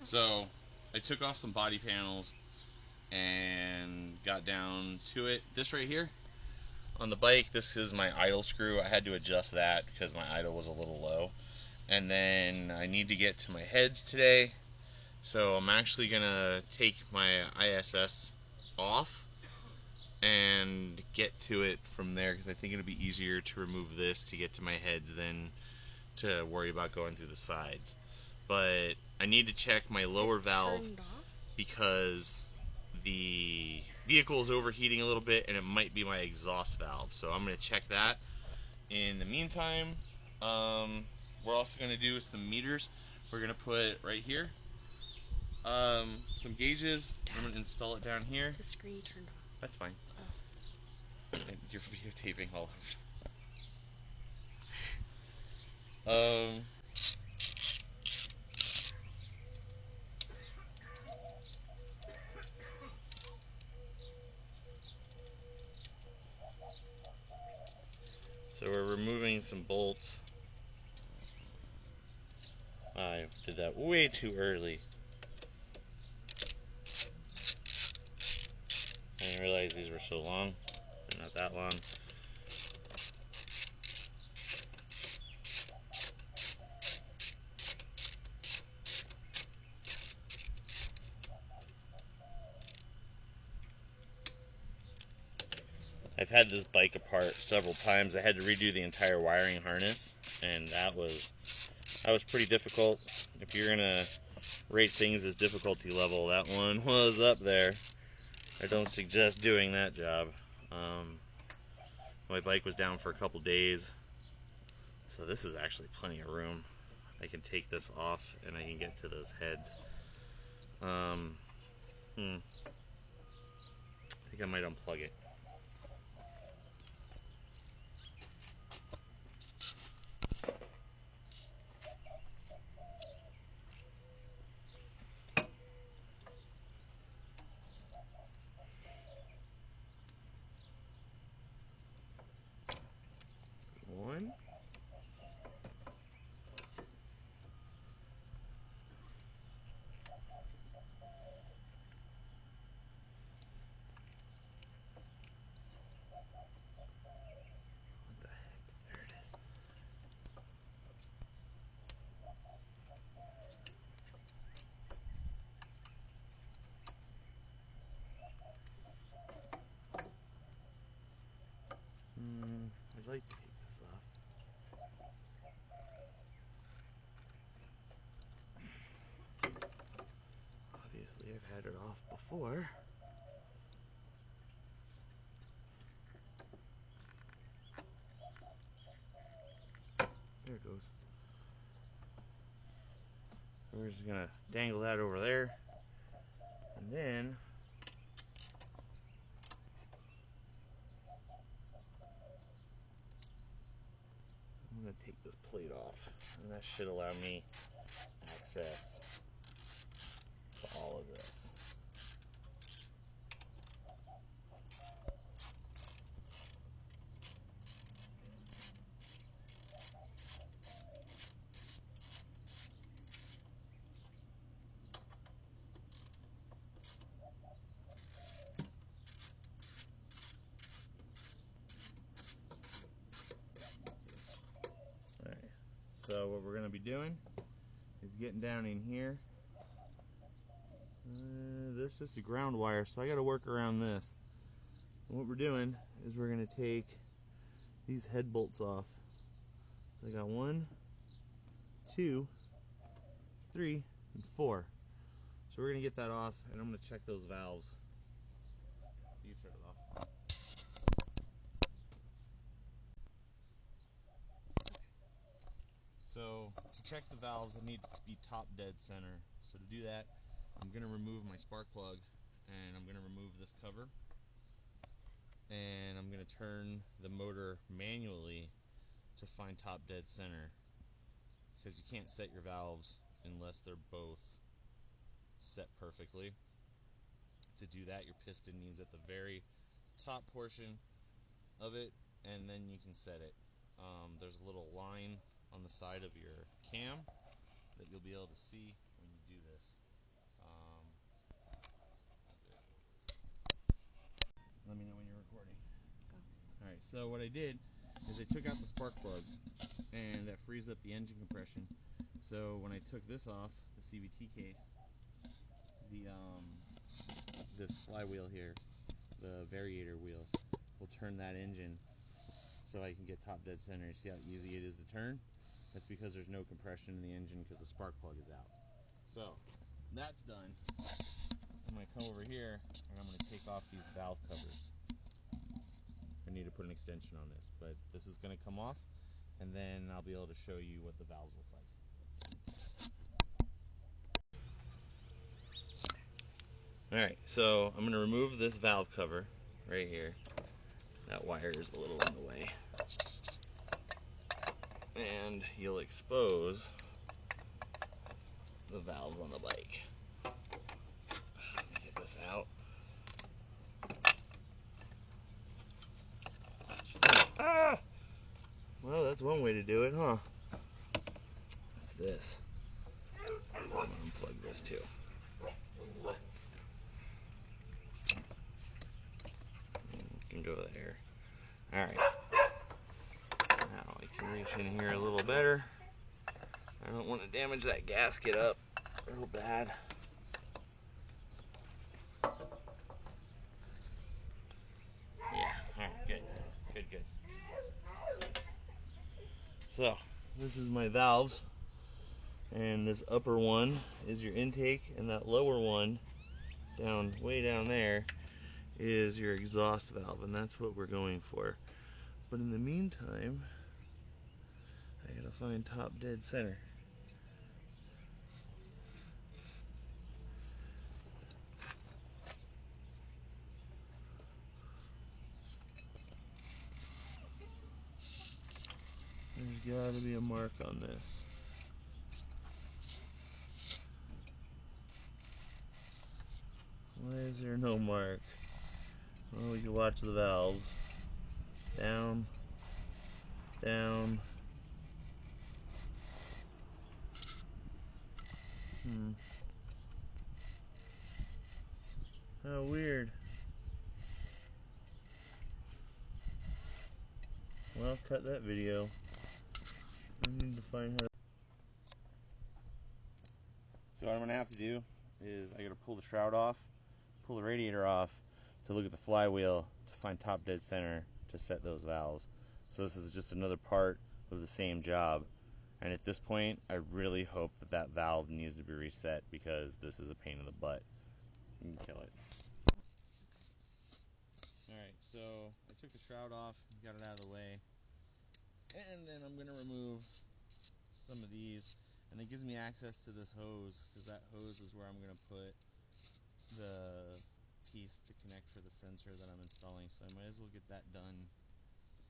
So I took off some body panels and got down to it. This right here on the bike, this is my idle screw. I had to adjust that because my idle was a little low. And then I need to get to my heads today. So I'm actually gonna take my ISS off and get to it from there because I think it'll be easier to remove this to get to my heads than to worry about going through the sides. But I need to check my lower valve because the vehicle is overheating a little bit and it might be my exhaust valve. So I'm going to check that. In the meantime, we're also going to do some meters. We're going to put right here some gauges. I'm going to install it down here. The screen turned off. That's fine. You're videotaping all over. So we're removing some bolts. I did that way too early. I didn't realize these were so long. They're not that long. I've had this bike apart several times. I had to redo the entire wiring harness, and that was pretty difficult. If you're gonna rate things as difficulty level, that one was up there. I don't suggest doing that job. My bike was down for a couple days, so this is actually plenty of room. I can take this off and I can get to those heads. I think I might unplug it. One. What the heck? There it is. I'd like to take this off. Obviously, I've had it off before. There it goes. So we're just gonna dangle that over there, and then I'm gonna take this plate off, and that should allow me access to all of this. Alright, so what we're gonna be doing is getting down in here. This is just a ground wire, so I gotta work around this. And what we're doing is we're gonna take these head bolts off. So I got 1, 2, 3, and 4. So we're gonna get that off, and I'm gonna check those valves. You turn it off. So to check the valves, I need to be top dead center. So to do that, I'm gonna remove my spark plug, and I'm gonna remove this cover, and I'm gonna turn the motor manually to find top dead center, because you can't set your valves unless they're both set perfectly. To do that, your piston needs at the very top portion of it, and then you can set it. There's a little line on the side of your cam that you'll be able to see when you do this. Let me know when you're recording. Go. Alright, so what I did is I took out the spark plug, and that frees up the engine compression. So when I took this off, the CVT case, this flywheel here, the variator wheel, will turn that engine so I can get top dead center. See how easy it is to turn? That's because there's no compression in the engine because the spark plug is out. So that's done. I'm going to come over here and I'm going to take off these valve covers. I need to put an extension on this, but this is going to come off, and then I'll be able to show you what the valves look like. Alright, so I'm going to remove this valve cover right here. That wire is a little in the way. And you'll expose the valves on the bike. Let me get this out. Ah! Well, that's one way to do it, huh? What's this? I'm going to unplug this too. You can go there. Alright. Now I can reach in here a little better. I don't want to damage that gasket up real bad. Yeah, alright, good. Good. So, this is my valves. And this upper one is your intake, and that lower one, way down there, is your exhaust valve, and that's what we're going for. But in the meantime, I gotta find top dead center. There's gotta be a mark on this. Why is there no mark? Well, we can watch the valves. Down, down. How weird. Well, cut that video. I need to find how. So what I'm going to have to do is I got to pull the shroud off, pull the radiator off to look at the flywheel to find top dead center to set those valves. So this is just another part of the same job. And at this point, I really hope that that valve needs to be reset because this is a pain in the butt. You can kill it. Alright, so I took the shroud off, got it out of the way. And then I'm going to remove some of these. And it gives me access to this hose, because that hose is where I'm going to put the piece to connect for the sensor that I'm installing. So I might as well get that done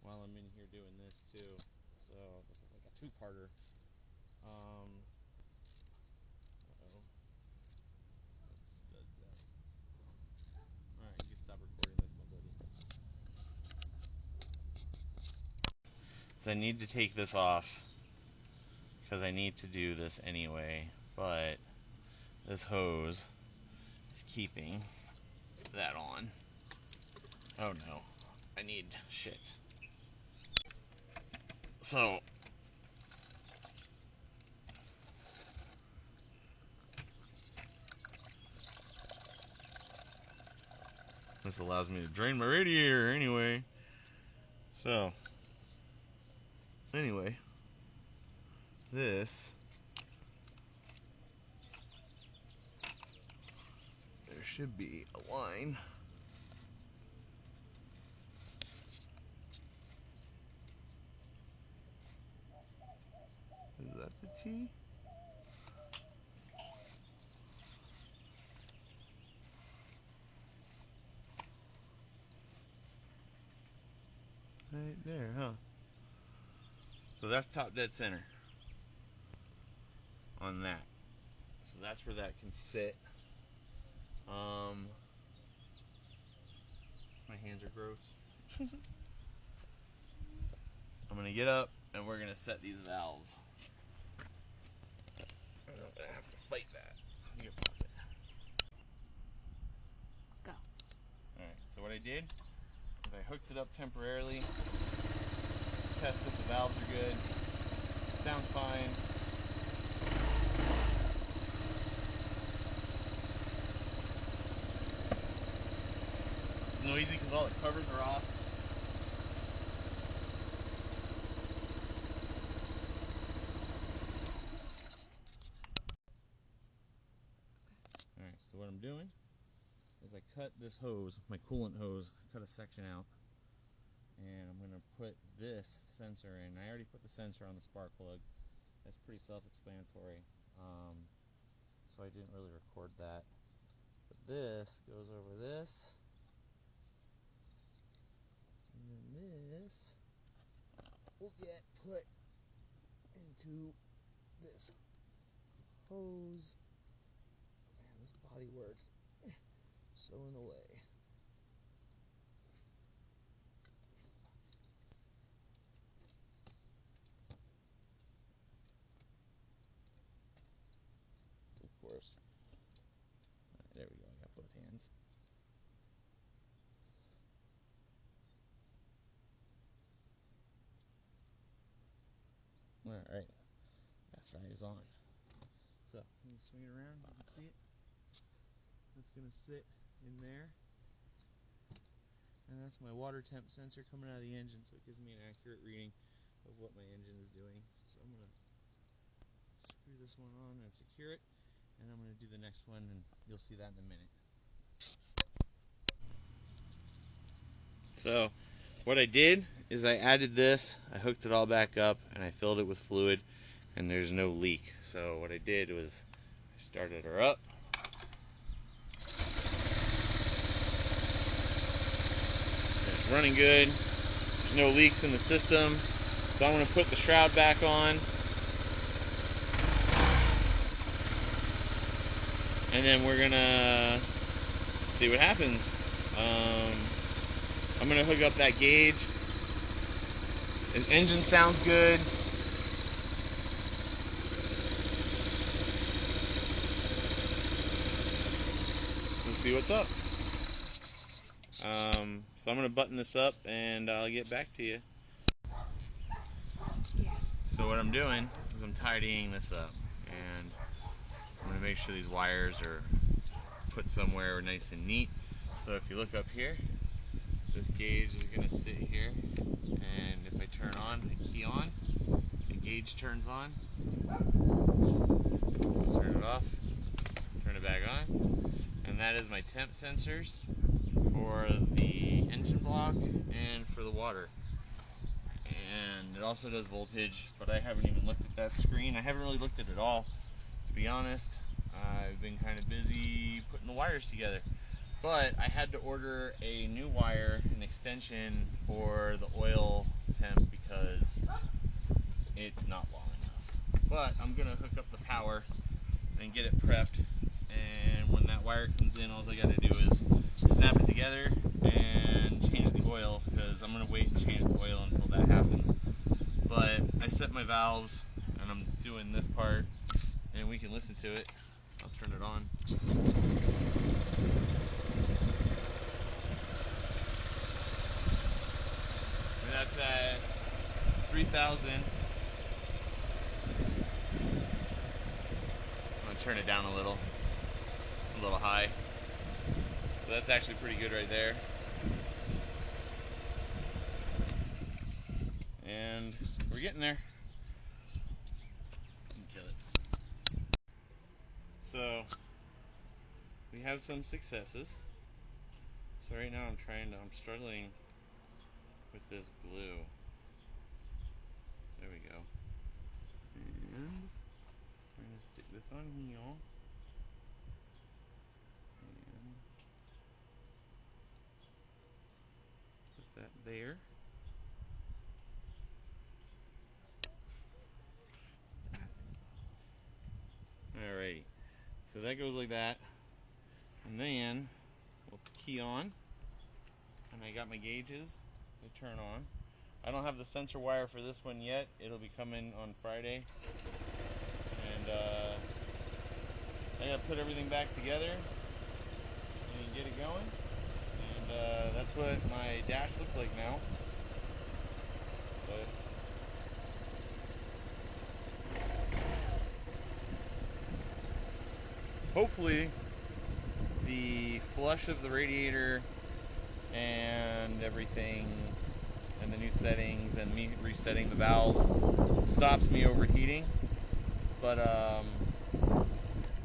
while I'm in here doing this too. So this is like a two-parter. Uh-oh. That studs out. Alright, you can stop recording this, my buddy. So I need to take this off because I need to do this anyway, but this hose is keeping that on. Oh no, I need shit. So this allows me to drain my radiator anyway. So anyway, this, there should be a line. Is that the T? Right there, huh? So that's top dead center on that. So that's where that can sit. My hands are gross. I'm gonna get up and we're gonna set these valves. I'm gonna have to fight that. You can pause it. Go. Alright, so what I did is I hooked it up temporarily, test that the valves are good, sounds fine. It's noisy because all the covers are off. Alright, so what I'm doing is I cut this hose, my coolant hose, cut a section out, and I'm going to put this sensor in. I already put the sensor on the spark plug. That's pretty self-explanatory, so I didn't really record that. But this goes over this, and then this will get put into this hose. Man, this body work so in the way. Of course. There we go, I got both hands. Alright, that side is on. So, let me swing it around, you can see it. That's going to sit in there. And that's my water temp sensor coming out of the engine, so it gives me an accurate reading of what my engine is doing. So I'm going to screw this one on and secure it, and I'm going to do the next one, and you'll see that in a minute. So what I did is I added this, I hooked it all back up, and I filled it with fluid, and there's no leak. So what I did was I started her up. It's running good, there's no leaks in the system. So I'm going to put the shroud back on, and then we're going to see what happens. I'm going to hook up that gauge. The engine sounds good. We'll see what's up. So I'm going to button this up and I'll get back to you. So what I'm doing is I'm tidying this up, and I'm going to make sure these wires are put somewhere nice and neat. So if you look up here, this gauge is going to sit here, and if I turn on, I key on, the gauge turns on, turn it off, turn it back on, and that is my temp sensors for the engine block and for the water. And it also does voltage, but I haven't even looked at that screen. I haven't really looked at it all, to be honest. I've been kind of busy putting the wires together. But I had to order a new wire, an extension for the oil temp, because it's not long enough. But I'm going to hook up the power and get it prepped, and when that wire comes in, all I got to do is snap it together and change the oil, because I'm going to wait and change the oil until that happens. But I set my valves, and I'm doing this part, and we can listen to it. I'll turn it on. And that's at 3,000. I'm going to turn it down a little high. So that's actually pretty good right there. And we're getting there. Kill it. So we have some successes. So right now I'm struggling with this glue. There we go. And we're going to stick this on here. And put that there. Alrighty. So that goes like that. And then we'll key on. And I got my gauges. They turn on. I don't have the sensor wire for this one yet. It'll be coming on Friday. And I gotta put everything back together and get it going. And that's what my dash looks like now. But hopefully the flush of the radiator and everything and the new settings and me resetting the valves stops me overheating. But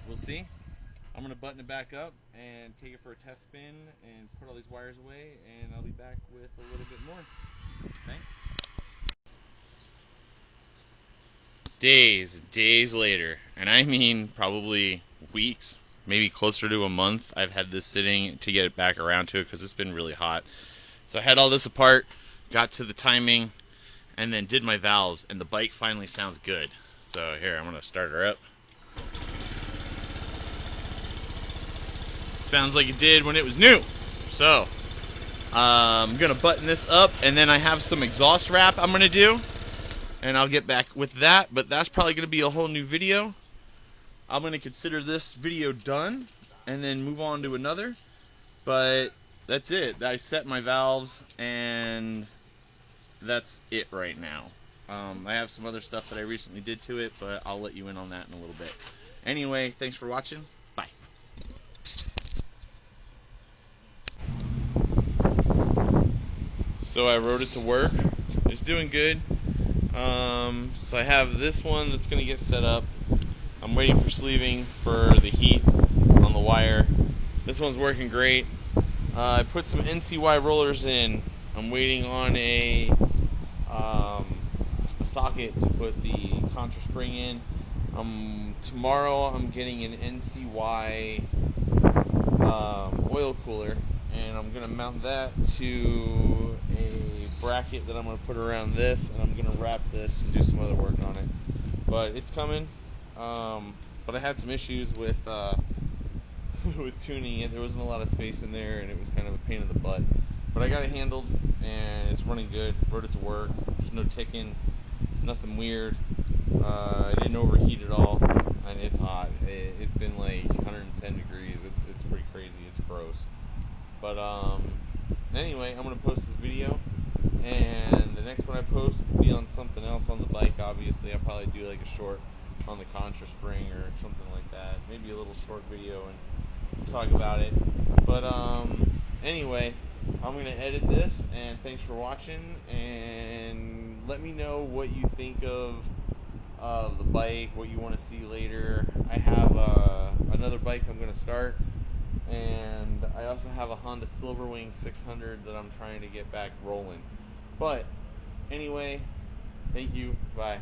we'll see. I'm going to button it back up and take it for a test spin and put all these wires away, and I'll be back with a little bit more. Thanks. Days later, and I mean probably weeks, maybe closer to a month, I've had this sitting to get it back around to it because it's been really hot. So I had all this apart, got to the timing, and then did my valves, and the bike finally sounds good. So here, I'm going to start her up. Sounds like it did when it was new. So I'm gonna button this up, and then I have some exhaust wrap I'm gonna do, and I'll get back with that. But that's probably gonna be a whole new video. I'm gonna consider this video done and then move on to another. But that's it. I set my valves, and that's it right now. I have some other stuff that I recently did to it, but I'll let you in on that in a little bit. Anyway, thanks for watching. Bye. So I rode it to work. It's doing good. So I have this one that's going to get set up. I'm waiting for sleeving for the heat on the wire. This one's working great. I put some NCY rollers in. I'm waiting on a socket to put the contra spring in. Tomorrow I'm getting an NCY oil cooler, and I'm going to mount that to a bracket that I'm going to put around this, and I'm going to wrap this and do some other work on it. But it's coming. But I had some issues with with tuning it. There wasn't a lot of space in there, and it was kind of a pain in the butt. But I got it handled, and it's running good. Rode it to work. There's no ticking, nothing weird. I didn't overheat at all, and it's hot. It's been like 110 degrees. It's pretty crazy. It's gross. But anyway, I'm gonna post this video, and the next one I post will be on something else on the bike. Obviously, I'll probably do like a short on the contra spring or something like that. Maybe a little short video and talk about it. But anyway, I'm gonna edit this, and thanks for watching, and let me know what you think of the bike, what you want to see later. I have another bike I'm going to start, and I also have a Honda Silverwing 600 that I'm trying to get back rolling. But anyway, thank you, bye.